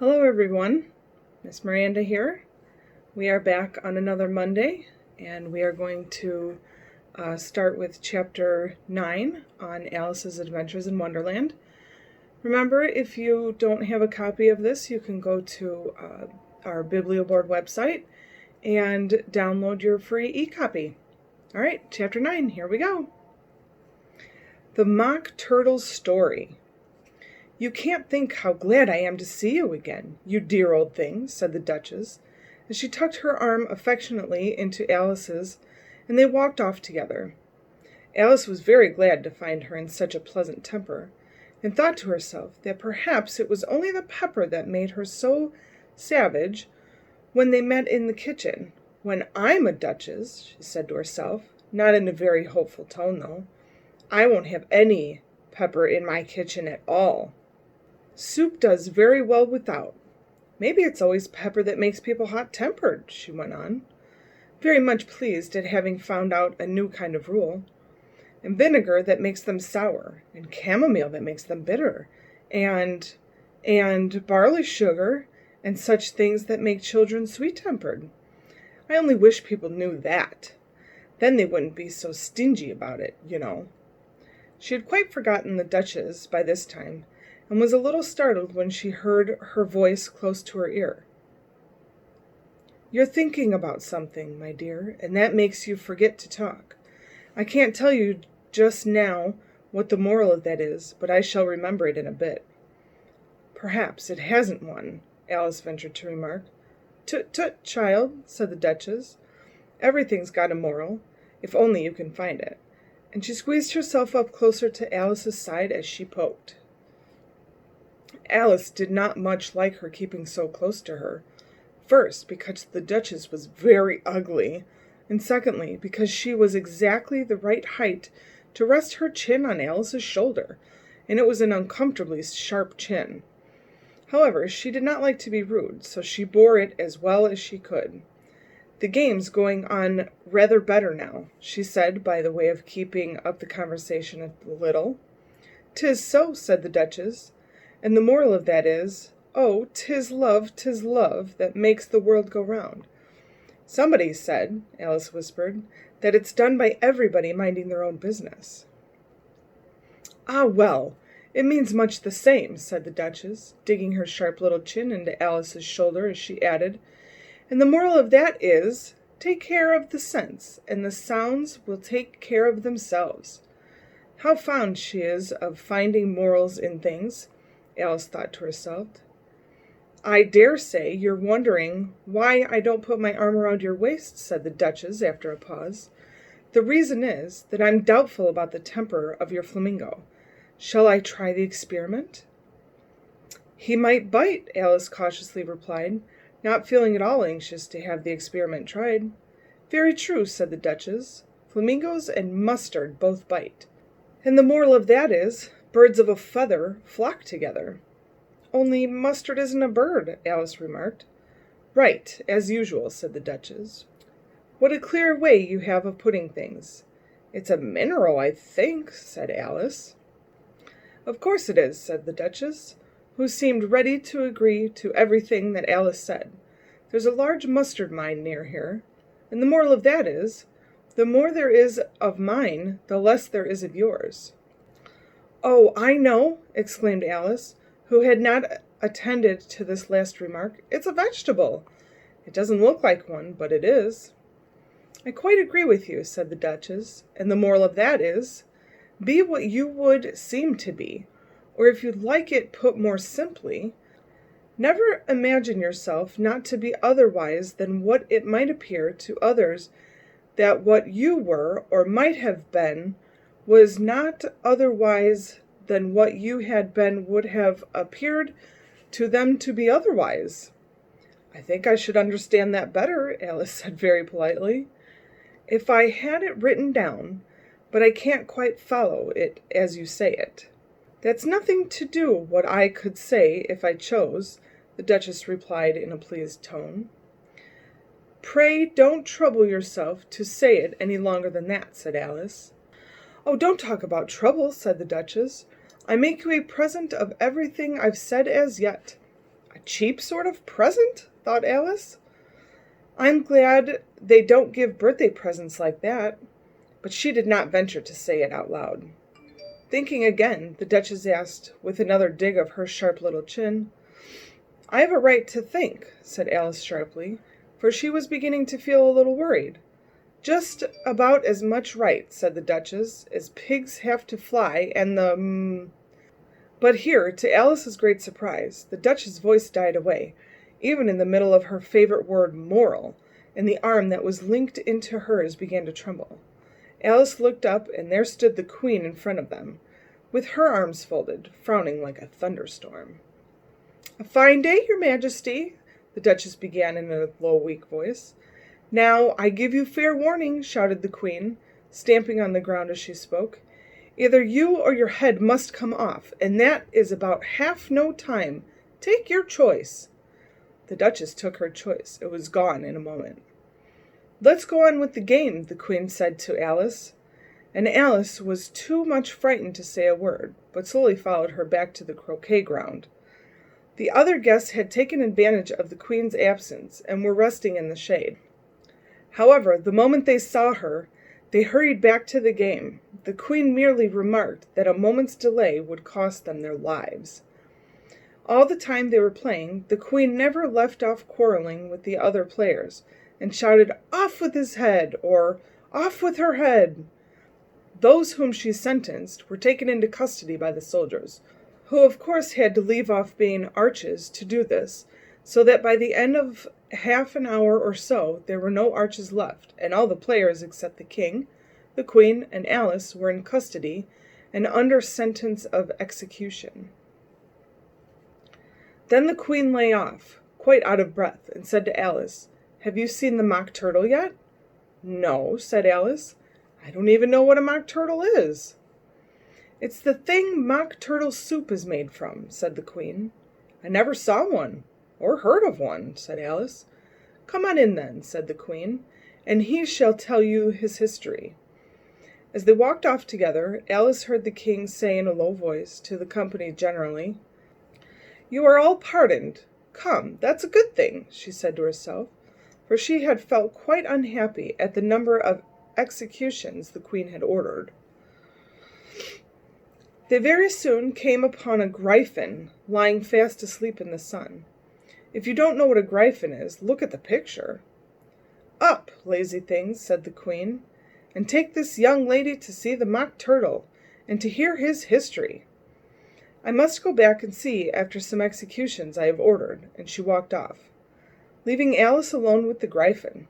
Hello everyone, Miss Miranda here. We are back on another Monday and we are going to start with chapter 9 on Alice's Adventures in Wonderland. Remember, if you don't have a copy of this, you can go to our Biblioboard website and download your free e-copy. All right, chapter 9, here we go. The Mock Turtle's Story. "You can't think how glad I am to see you again, you dear old thing," said the Duchess, as she tucked her arm affectionately into Alice's, and they walked off together. Alice was very glad to find her in such a pleasant temper, and thought to herself that perhaps it was only the pepper that made her so savage when they met in the kitchen. "When I'm a duchess," she said to herself, not in a very hopeful tone, though, "I won't have any pepper in my kitchen at all. Soup does very well without. Maybe it's always pepper that makes people hot-tempered," she went on, very much pleased at having found out a new kind of rule. "And vinegar that makes them sour, and chamomile that makes them bitter, and barley sugar, and such things that make children sweet-tempered. I only wish people knew that. Then they wouldn't be so stingy about it, you know." She had quite forgotten the Duchess by this time, and was a little startled when she heard her voice close to her ear. "You're thinking about something, my dear, and that makes you forget to talk. I can't tell you just now what the moral of that is, but I shall remember it in a bit." "Perhaps it hasn't one," Alice ventured to remark. "Tut, tut, child," said the Duchess. "Everything's got a moral, if only you can find it." And she squeezed herself up closer to Alice's side as she poked. Alice did not much like her keeping so close to her. First, because the Duchess was very ugly, and secondly, because she was exactly the right height to rest her chin on Alice's shoulder, and it was an uncomfortably sharp chin. However, she did not like to be rude, so she bore it as well as she could. "The game's going on rather better now," she said, by the way of keeping up the conversation a little. "'Tis so," said the Duchess. "And the moral of that is, oh, 'tis love that makes the world go round." "Somebody said," Alice whispered, "that it's done by everybody minding their own business." "Ah, well, it means much the same," said the Duchess, digging her sharp little chin into Alice's shoulder as she added, "and the moral of that is, take care of the sense, and the sounds will take care of themselves." How fond she is of finding morals in things, Alice thought to herself. "I dare say you're wondering why I don't put my arm around your waist," said the Duchess after a pause. "The reason is that I'm doubtful about the temper of your flamingo. Shall I try the experiment?" "He might bite," Alice cautiously replied, not feeling at all anxious to have the experiment tried. "Very true," said the Duchess. "Flamingos and mustard both bite. And the moral of that is, birds of a feather flock together." "Only mustard isn't a bird," Alice remarked. "Right, as usual," said the Duchess. "What a clear way you have of putting things." "It's a mineral, I think," said Alice. "Of course it is," said the Duchess, who seemed ready to agree to everything that Alice said. "There's a large mustard mine near here, and the moral of that is, the more there is of mine, the less there is of yours." "Oh, I know!" exclaimed Alice, who had not attended to this last remark. "It's a vegetable. It doesn't look like one, but it is." "I quite agree with you," said the Duchess, "and the moral of that is, be what you would seem to be, or if you'd like it put more simply, never imagine yourself not to be otherwise than what it might appear to others that what you were or might have been was not otherwise than what you had been would have appeared to them to be otherwise." "I think I should understand that better," Alice said very politely, "if I had it written down, but I can't quite follow it as you say it." "That's nothing to do what I could say if I chose," the Duchess replied in a pleased tone. "Pray don't trouble yourself to say it any longer than that," said Alice. "Oh, don't talk about trouble," said the Duchess. "I make you a present of everything I've said as yet." A cheap sort of present, thought Alice. I'm glad they don't give birthday presents like that. But she did not venture to say it out loud. Thinking again, the Duchess asked, with another dig of her sharp little chin. I have a right to think, said Alice sharply, for she was beginning to feel a little worried. Just about as much right, said the Duchess, as pigs have to fly, and But here, to Alice's great surprise, the Duchess's voice died away, even in the middle of her favorite word, moral, and the arm that was linked into hers began to tremble. Alice looked up, and there stood the Queen in front of them, with her arms folded, frowning like a thunderstorm. A fine day, Your Majesty, the Duchess began in a low, weak voice. Now, I give you fair warning, shouted the Queen, stamping on the ground as she spoke. Either you or your head must come off, and that is about half no time. Take your choice. The Duchess took her choice. It was gone in a moment. Let's go on with the game, the Queen said to Alice, and Alice was too much frightened to say a word, but slowly followed her back to the croquet ground. The other guests had taken advantage of the Queen's absence and were resting in the shade. However, the moment they saw her, they hurried back to the game. The Queen merely remarked that a moment's delay would cost them their lives. All the time they were playing, the Queen never left off quarreling with the other players, and shouted, Off with his head, or Off with her head. Those whom she sentenced were taken into custody by the soldiers, who of course had to leave off being arches to do this, so that by the end of half an hour or so there were no arches left, and all the players except the King, the Queen, and Alice were in custody and under sentence of execution. Then the Queen lay off, quite out of breath, and said to Alice, Have you seen the Mock Turtle yet? No, said Alice. I don't even know what a mock turtle is. It's the thing mock turtle soup is made from, said the Queen. I never saw one, or heard of one, said Alice. Come on in then, said the Queen, and he shall tell you his history. As they walked off together, Alice heard the King say in a low voice to the company generally, You are all pardoned. Come, that's a good thing, she said to herself, for she had felt quite unhappy at the number of executions the Queen had ordered. They very soon came upon a griffin lying fast asleep in the sun. If you don't know what a griffin is, look at the picture. Up, lazy things, said the Queen, and take this young lady to see the Mock Turtle, and to hear his history. I must go back and see after some executions I have ordered, and she walked off, leaving Alice alone with the griffin.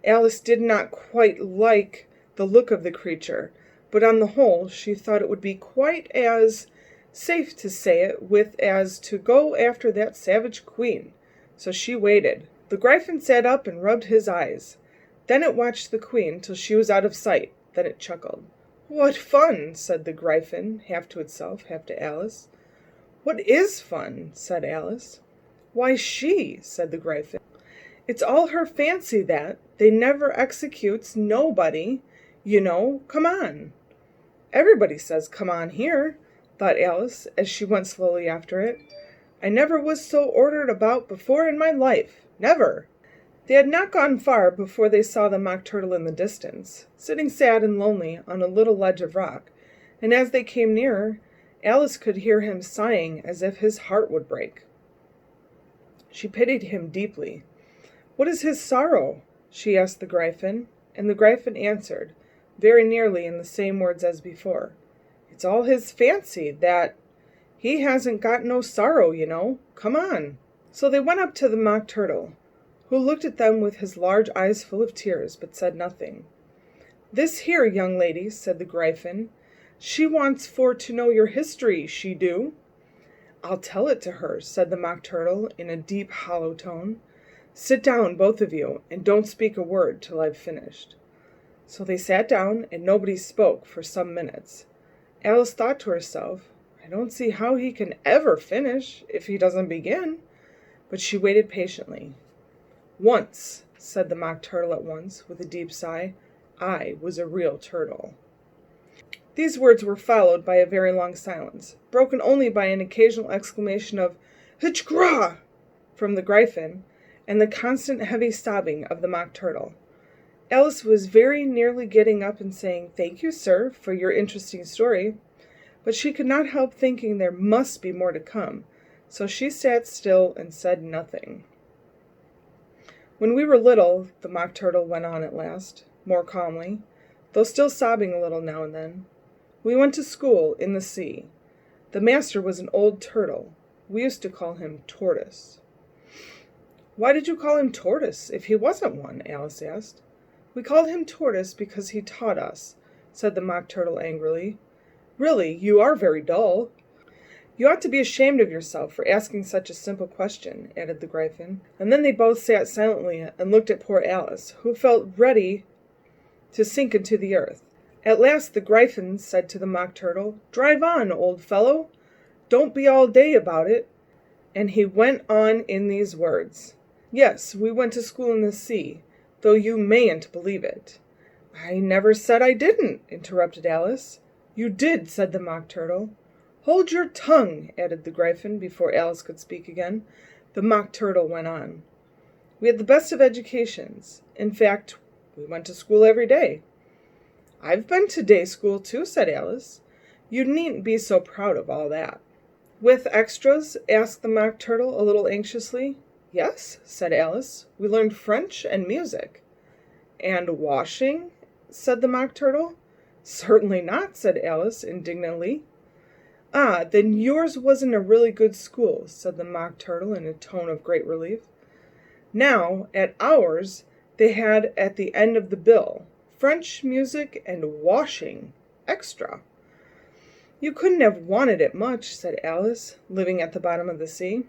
Alice did not quite like the look of the creature, but on the whole she thought it would be quite as safe to say it with as to go after that savage Queen, so she waited. The griffin sat up and rubbed his eyes. Then it watched the Queen till she was out of sight. Then it chuckled. What fun, said the griffin, half to itself, half to Alice. What is fun, said Alice. Why, she, said the griffin. It's all her fancy that. They never executes nobody, you know. Come on. Everybody says come on here, thought Alice, as she went slowly after it. I never was so ordered about before in my life. Never. They had not gone far before they saw the Mock Turtle in the distance, sitting sad and lonely on a little ledge of rock, and as they came nearer, Alice could hear him sighing as if his heart would break. She pitied him deeply. What is his sorrow? She asked the griffin, and the griffin answered, very nearly in the same words as before. It's all his fancy, that he hasn't got no sorrow, you know. Come on. So they went up to the Mock Turtle, who looked at them with his large eyes full of tears, but said nothing. This here young lady, said the griffin, she wants for to know your history, she do. I'll tell it to her, said the Mock Turtle in a deep, hollow tone. Sit down, both of you, and don't speak a word till I've finished. So they sat down, and nobody spoke for some minutes. Alice thought to herself, I don't see how he can ever finish if he doesn't begin. But she waited patiently. Once, said the Mock Turtle at once, with a deep sigh, I was a real turtle. These words were followed by a very long silence, broken only by an occasional exclamation of, "Hitchgraw!" from the Gryphon, and the constant heavy sobbing of the Mock Turtle. Alice was very nearly getting up and saying, "Thank you, sir, for your interesting story," but she could not help thinking there must be more to come, so she sat still and said nothing. "When we were little," the Mock Turtle went on at last, more calmly, though still sobbing a little now and then, "we went to school in the sea. The master was an old turtle. We used to call him Tortoise." "Why did you call him Tortoise if he wasn't one?" Alice asked. "We called him Tortoise because he taught us," said the Mock Turtle angrily. "Really, you are very dull." "You ought to be ashamed of yourself for asking such a simple question," added the Gryphon. And then they both sat silently and looked at poor Alice, who felt ready to sink into the earth. At last the Gryphon said to the Mock Turtle, "Drive on, old fellow. Don't be all day about it." And he went on in these words: "Yes, we went to school in the sea, though you mayn't believe it." "I never said I didn't," interrupted Alice. "You did," said the Mock Turtle. "Hold your tongue," added the Gryphon, before Alice could speak again. The Mock Turtle went on. "We had the best of educations. In fact, we went to school every day." "I've been to day school too," said Alice. "You needn't be so proud of all that." "With extras?" asked the Mock Turtle a little anxiously. "Yes," said Alice. "We learned French and music." "And washing?" said the Mock Turtle. "Certainly not," said Alice indignantly. "Ah, then yours wasn't a really good school," said the Mock Turtle in a tone of great relief. Now, at ours, they had at the end of the bill, French, music, and washing, extra. "You couldn't have wanted it much," said Alice, living at the bottom of the sea.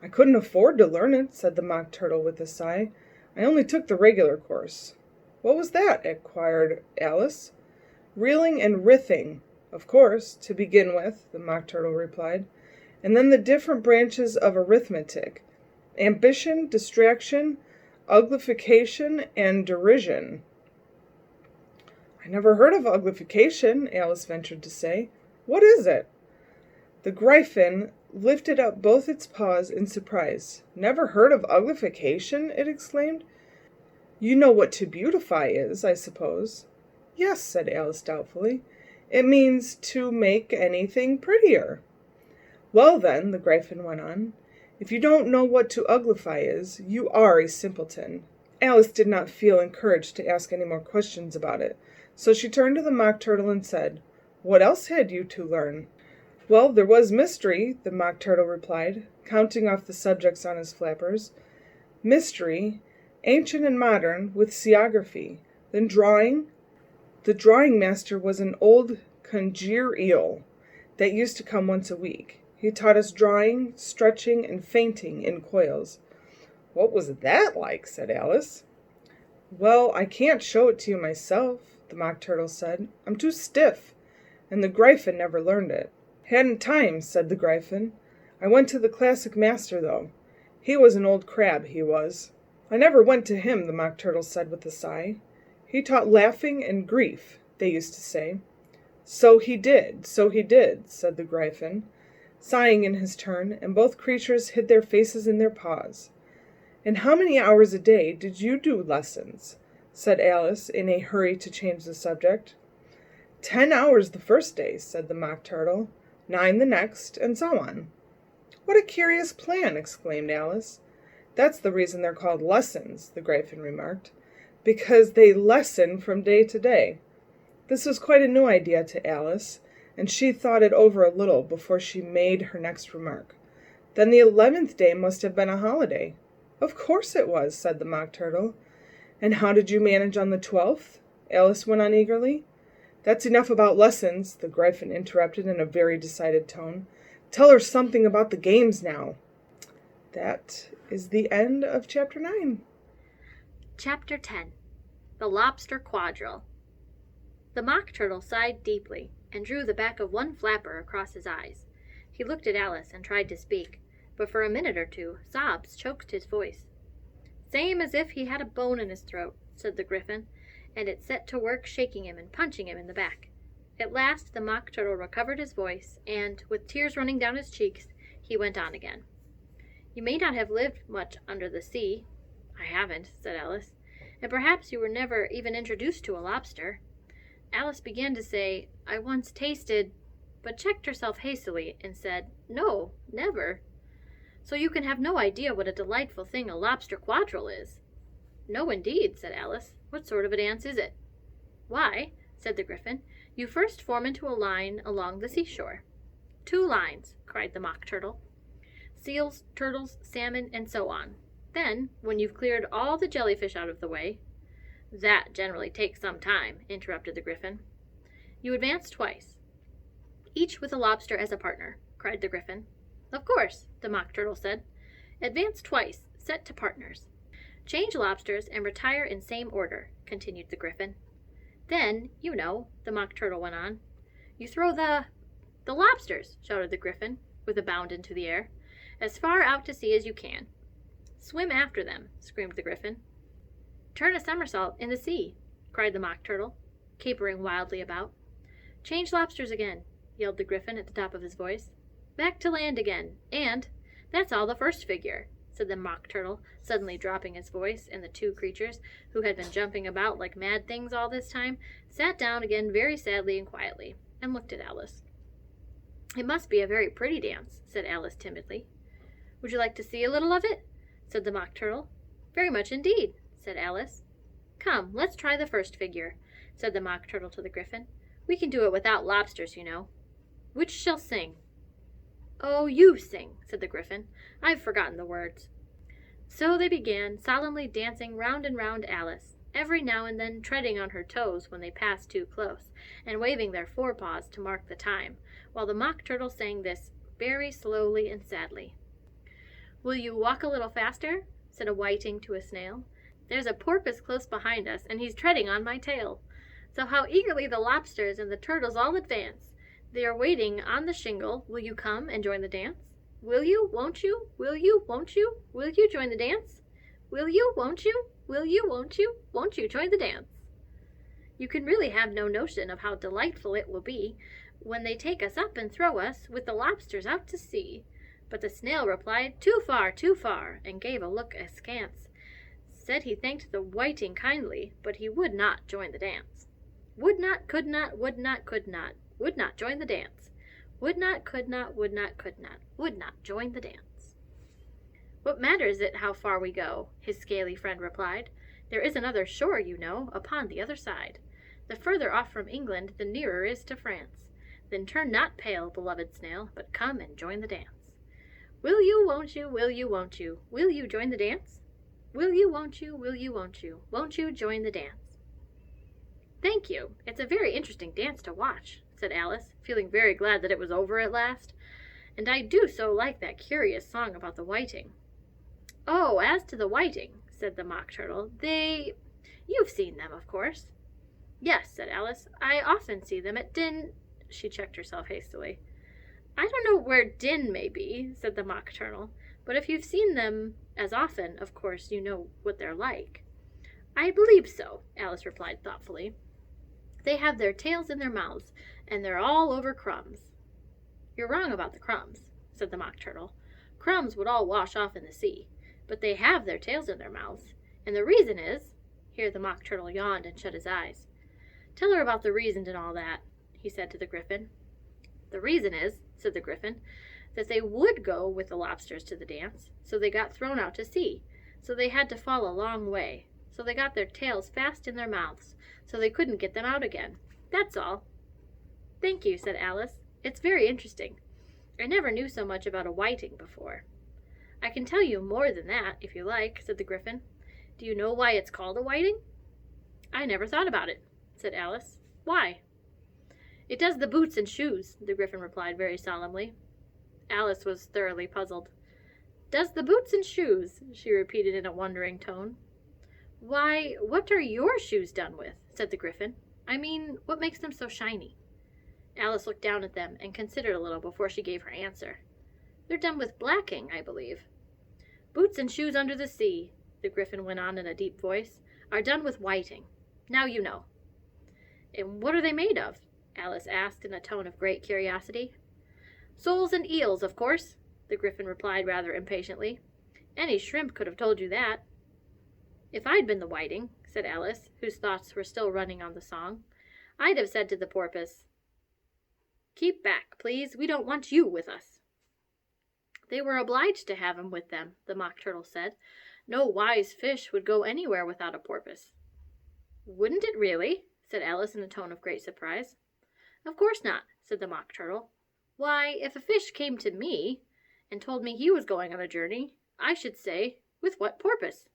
"I couldn't afford to learn it," said the Mock Turtle with a sigh. "I only took the regular course." "What was that?" inquired Alice. "Reeling and rithing, of course, to begin with," the Mock Turtle replied, "and then the different branches of arithmetic: ambition, distraction, uglification, and derision." "I never heard of uglification," Alice ventured to say. "What is it?" The Gryphon lifted up both its paws in surprise. "Never heard of uglification?" it exclaimed. "You know what to beautify is, I suppose." "Yes," said Alice doubtfully. "It means to make anything prettier." "Well, then," the Gryphon went on, "if you don't know what to uglify is, you are a simpleton." Alice did not feel encouraged to ask any more questions about it, so she turned to the Mock Turtle and said, "What else had you to learn?" "Well, there was mystery," the Mock Turtle replied, counting off the subjects on his flappers. "Mystery, ancient and modern, with seaography. Then drawing. The drawing master was an old conjure eel that used to come once a week. He taught us drawing, stretching, and fainting in coils." "What was that like?" said Alice. "Well, I can't show it to you myself," the Mock Turtle said. "I'm too stiff, and the Gryphon never learned it." "Hadn't time," said the Gryphon. "I went to the classic master, though. He was an old crab, he was." "I never went to him," the Mock Turtle said with a sigh. "He taught laughing and grief, they used to say." So he did," said the Gryphon, sighing in his turn, and both creatures hid their faces in their paws. "And how many hours a day did you do lessons?" said Alice, in a hurry to change the subject. 10 hours the first day," said the Mock Turtle, 9 the next, and so on." "What a curious plan!" exclaimed Alice. "That's the reason they're called lessons," the Gryphon remarked, "because they lessen from day to day." This was quite a new idea to Alice, and she thought it over a little before she made her next remark. "Then the 11th day must have been a holiday." "Of course it was," said the Mock Turtle. "And how did you manage on the 12th?" Alice went on eagerly. "That's enough about lessons," the Gryphon interrupted in a very decided tone. "Tell her something about the games now." That is the end of Chapter 9. Chapter 10. The Lobster Quadrille. The Mock Turtle sighed deeply and drew the back of one flapper across his eyes. He looked at Alice and tried to speak, but for a minute or two sobs choked his voice. "Same as if he had a bone in his throat," said the Gryphon, and it set to work shaking him and punching him in the back. At last the Mock Turtle recovered his voice, and, with tears running down his cheeks, he went on again. You may not have lived much under the sea. I haven't, said Alice. And perhaps you were never even introduced to a lobster. Alice began to say, I once tasted, but checked herself hastily and said, No, never. So you can have no idea what a delightful thing a lobster quadrille is. No, indeed, said Alice. What sort of a dance is it? Why, said the Gryphon, you first form into a line along the seashore. 2 lines, cried the Mock Turtle. Seals, turtles, salmon, and so on. Then, when you've cleared all the jellyfish out of the way— That generally takes some time, interrupted the Gryphon. You advance twice, each with a lobster as a partner, cried the Gryphon. Of course, the Mock Turtle said. Advance twice, set to partners. Change lobsters and retire in same order, continued the Gryphon. Then, you know, the Mock Turtle went on, you throw the lobsters, shouted the Gryphon, with a bound into the air, as far out to sea as you can. Swim after them, screamed the Gryphon. Turn a somersault in the sea, cried the Mock Turtle, capering wildly about. Change lobsters again, yelled the Gryphon at the top of his voice. Back to land again, and that's all the first figure, said the Mock Turtle, suddenly dropping his voice, and the 2 creatures, who had been jumping about like mad things all this time, sat down again very sadly and quietly, and looked at Alice. It must be a very pretty dance, said Alice timidly. Would you like to see a little of it? Said the Mock Turtle. Very much indeed, said Alice. Come, let's try the first figure, said the Mock Turtle to the Gryphon. We can do it without lobsters, you know. Which shall sing? Oh, you sing, said the Gryphon. I've forgotten the words. So they began, solemnly dancing round and round Alice, every now and then treading on her toes when they passed too close, and waving their forepaws to mark the time, while the Mock Turtle sang this very slowly and sadly. Will you walk a little faster? Said a whiting to a snail. There's a porpoise close behind us, and he's treading on my tail. So how eagerly the lobsters and the turtles all advance. They are waiting on the shingle. Will you come and join the dance? Will you, won't you? Will you, won't you? Will you join the dance? Will you, won't you? Will you, won't you? Won't you join the dance? You can really have no notion of how delightful it will be when they take us up and throw us with the lobsters out to sea. But the snail replied, too far, and gave a look askance. Said he thanked the whiting kindly, but he would not join the dance. Would not, could not, would not, could not, would not join the dance. Would not, could not, would not, could not, would not join the dance. What matters it how far we go? His scaly friend replied. There is another shore, you know, upon the other side. The further off from England, the nearer is to France. Then turn not pale, beloved snail, but come and join the dance. Will you, won't you, will you, won't you, will you join the dance? Will you, won't you, will you, won't you join the dance? Thank you. It's a very interesting dance to watch, said Alice, feeling very glad that it was over at last. And I do so like that curious song about the whiting. Oh, as to the whiting, said the Mock Turtle, you've seen them, of course. Yes, said Alice, I often see them at She checked herself hastily. I don't know where Din may be, said the Mock Turtle, but if you've seen them as often, of course you know what they're like. I believe so, Alice replied thoughtfully. They have their tails in their mouths, and they're all over crumbs. You're wrong about the crumbs, said the Mock Turtle. Crumbs would all wash off in the sea, but they have their tails in their mouths, and the reason is— Here the Mock Turtle yawned and shut his eyes. Tell her about the reason and all that, he said to the Gryphon. The reason is, said the Gryphon, that they would go with the lobsters to the dance, so they got thrown out to sea, so they had to fall a long way, so they got their tails fast in their mouths, so they couldn't get them out again. That's all. Thank you, said Alice. It's very interesting. I never knew so much about a whiting before. I can tell you more than that, if you like, said the Gryphon. Do you know why it's called a whiting? I never thought about it, said Alice. Why? It does the boots and shoes, the Gryphon replied very solemnly. Alice was thoroughly puzzled. Does the boots and shoes, she repeated in a wondering tone. Why, what are your shoes done with? Said the Gryphon. I mean, what makes them so shiny? Alice looked down at them and considered a little before she gave her answer. They're done with blacking, I believe. Boots and shoes under the sea, the Gryphon went on in a deep voice, are done with whiting. Now you know. And what are they made of? Alice asked in a tone of great curiosity. Soles and eels, of course, the Gryphon replied rather impatiently. Any shrimp could have told you that. If I'd been the whiting, said Alice, whose thoughts were still running on the song, I'd have said to the porpoise, Keep back, please, we don't want you with us. They were obliged to have him with them, the Mock Turtle said. No wise fish would go anywhere without a porpoise. Wouldn't it really? Said Alice in a tone of great surprise. Of course not, said the Mock Turtle. Why, if a fish came to me and told me he was going on a journey, I should say, with what purpose?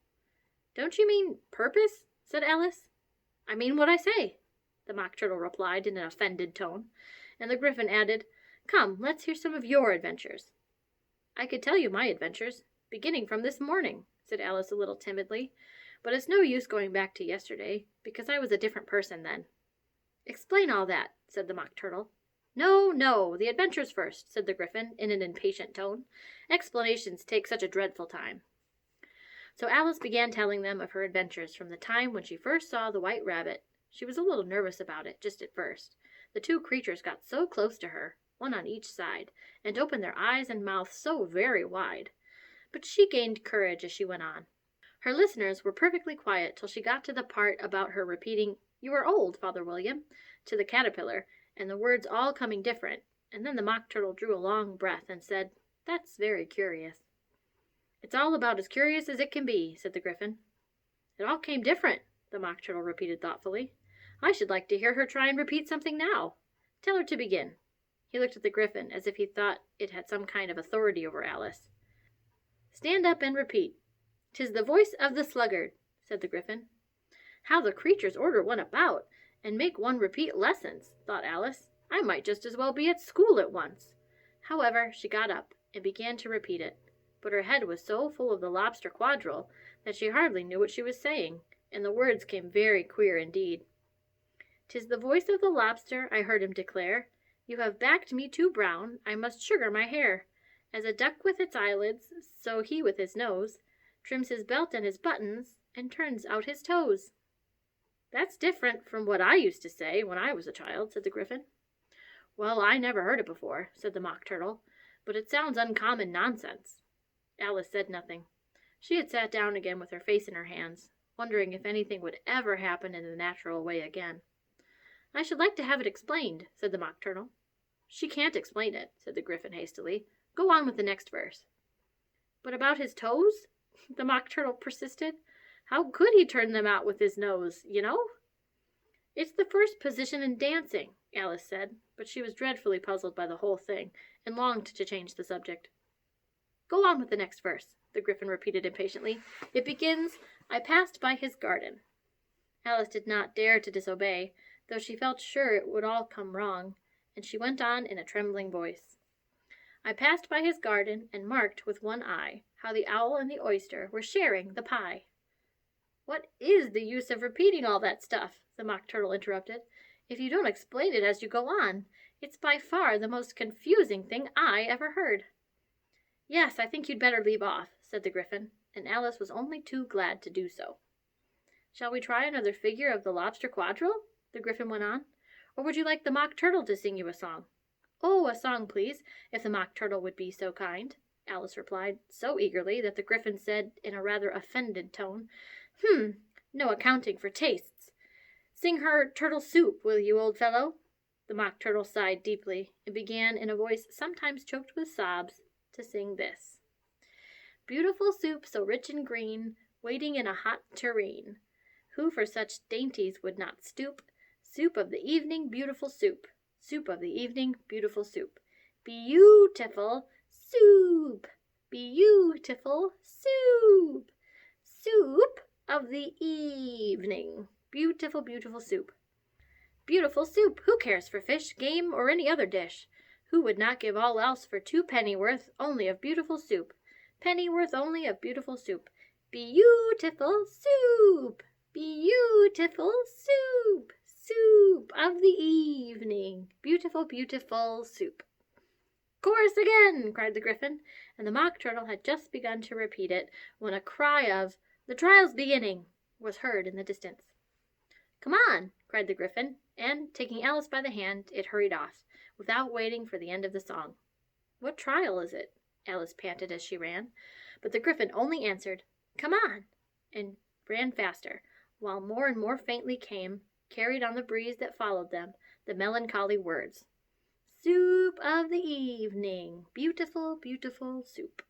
Don't you mean purpose? Said Alice. I mean what I say, the Mock Turtle replied in an offended tone, and the Gryphon added, Come, let's hear some of your adventures. I could tell you my adventures, beginning from this morning, said Alice a little timidly, but it's no use going back to yesterday, because I was a different person then. Explain all that, said the Mock Turtle. No, no, the adventures first, said the Gryphon in an impatient tone. Explanations take such a dreadful time. So Alice began telling them of her adventures from the time when she first saw the white rabbit. She was a little nervous about it, just at first. The two creatures got so close to her, one on each side, and opened their eyes and mouths so very wide. But she gained courage as she went on. Her listeners were perfectly quiet till she got to the part about her repeating, You are old, Father William, to the caterpillar, and the words all coming different, and then the Mock Turtle drew a long breath and said, That's very curious. It's all about as curious as it can be, said the Gryphon. It all came different, the Mock Turtle repeated thoughtfully. I should like to hear her try and repeat something now. Tell her to begin. He looked at the Gryphon as if he thought it had some kind of authority over Alice. Stand up and repeat. 'Tis the voice of the sluggard, said the Gryphon. How the creatures order one about, and make one repeat lessons, thought Alice. I might just as well be at school at once. However, she got up and began to repeat it, but her head was so full of the lobster quadrille that she hardly knew what she was saying, and the words came very queer indeed. 'Tis the voice of the lobster, I heard him declare. You have backed me too brown, I must sugar my hair. As a duck with its eyelids, so he with his nose trims his belt and his buttons, and turns out his toes. That's different from what I used to say when I was a child, said the Gryphon. Well, I never heard it before, said the Mock Turtle, but it sounds uncommon nonsense. Alice said nothing. She had sat down again with her face in her hands, wondering if anything would ever happen in the natural way again. I should like to have it explained, said the Mock Turtle. She can't explain it, said the Gryphon hastily. Go on with the next verse. But about his toes? The Mock Turtle persisted. How could he turn them out with his nose, you know? It's the first position in dancing, Alice said, but she was dreadfully puzzled by the whole thing, and longed to change the subject. Go on with the next verse, the Gryphon repeated impatiently. It begins, I passed by his garden. Alice did not dare to disobey, though she felt sure it would all come wrong, and she went on in a trembling voice. I passed by his garden, and marked with one eye how the owl and the oyster were sharing the pie. What is the use of repeating all that stuff? The Mock Turtle interrupted. If you don't explain it as you go on, it's by far the most confusing thing I ever heard. Yes, I think you'd better leave off, said the Gryphon, and Alice was only too glad to do so. Shall we try another figure of the lobster quadrille? The Gryphon went on. Or would you like the Mock Turtle to sing you a song? Oh, a song, please, if the Mock Turtle would be so kind, Alice replied, so eagerly that the Gryphon said in a rather offended tone, No accounting for tastes. Sing her turtle soup, will you, old fellow? The Mock Turtle sighed deeply, and began in a voice sometimes choked with sobs to sing this. Beautiful soup so rich and green, waiting in a hot tureen. Who for such dainties would not stoop? Soup of the evening, beautiful soup. Soup of the evening, beautiful soup. Beautiful soup. Beautiful soup. Soup of the evening. Beautiful, beautiful soup. Beautiful soup. Who cares for fish, game, or any other dish? Who would not give all else for 2 pennyworth only of beautiful soup? Pennyworth only of beautiful soup. Beautiful soup. Beautiful soup. Soup of the evening. Beautiful, beautiful soup. Chorus again, cried the Gryphon, and the Mock Turtle had just begun to repeat it when a cry of, The trial's beginning, was heard in the distance. Come on, cried the Gryphon, and, taking Alice by the hand, it hurried off, without waiting for the end of the song. What trial is it? Alice panted as she ran. But the Gryphon only answered, "Come on," and ran faster, while more and more faintly came, carried on the breeze that followed them, the melancholy words, "Soup of the evening, beautiful, beautiful soup."